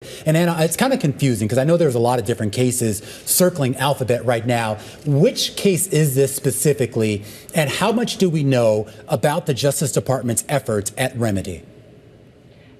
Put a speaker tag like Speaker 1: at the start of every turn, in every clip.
Speaker 1: And Anna, it's kind of confusing because I know there's a lot of different cases circling Alphabet right now. Which case is this specifically, and how much do we know about the Justice Department's efforts at remedy?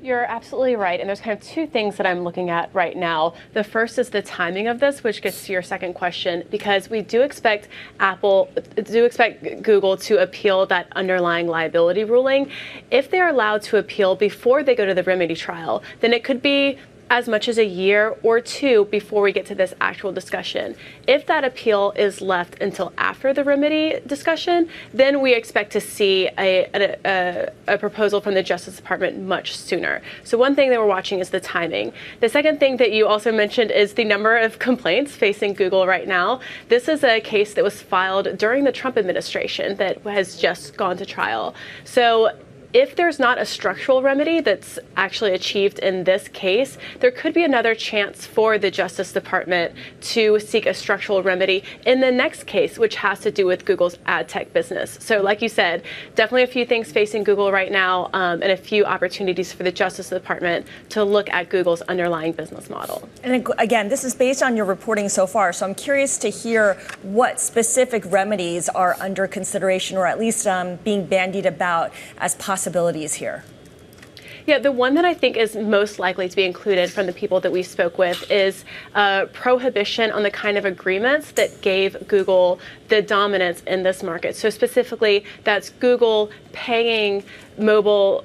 Speaker 2: You're absolutely right. And there's kind of two things that I'm looking at right now. The first is the timing of this, which gets to your second question, because we do expect Google to appeal that underlying liability ruling. If they're allowed to appeal before they go to the remedy trial, then it could be as much as a year or two before we get to this actual discussion. If that appeal is left until after the remedy discussion, then we expect to see a proposal from the Justice Department much sooner. So one thing that we're watching is the timing. The second thing that you also mentioned is the number of complaints facing Google right now. This is a case that was filed during the Trump administration that has just gone to trial. So if there's not a structural remedy that's actually achieved in this case, there could be another chance for the Justice Department to seek a structural remedy in the next case, which has to do with Google's ad tech business. So like you said, definitely a few things facing Google right now, and a few opportunities for the Justice Department to look at Google's underlying business model.
Speaker 3: And again, this is based on your reporting so far, so I'm curious to hear what specific remedies are under consideration, or at least being bandied about as possibilities here.
Speaker 2: Yeah, the one that I think is most likely to be included from the people that we spoke with is prohibition on the kind of agreements that gave Google the dominance in this market. So specifically, that's Google paying mobile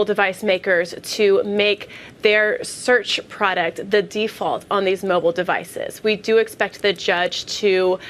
Speaker 2: device makers to make their search product the default on these mobile devices. We do expect the judge to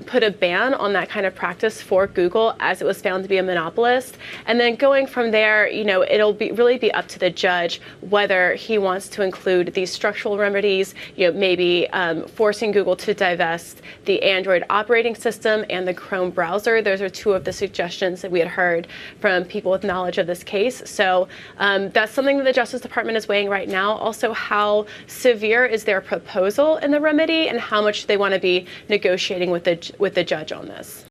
Speaker 2: put a ban on that kind of practice for Google, as it was found to be a monopolist. And then going from there, it'll really be up to the judge whether he wants to include these structural remedies, maybe forcing Google to divest the Android operating system and the Chrome browser. Those are two of the suggestions that we had heard from people with knowledge of this case. So that's something that the Justice Department is weighing right now. Also, how severe is their proposal in the remedy, and how much they want to be negotiating with the judge on this.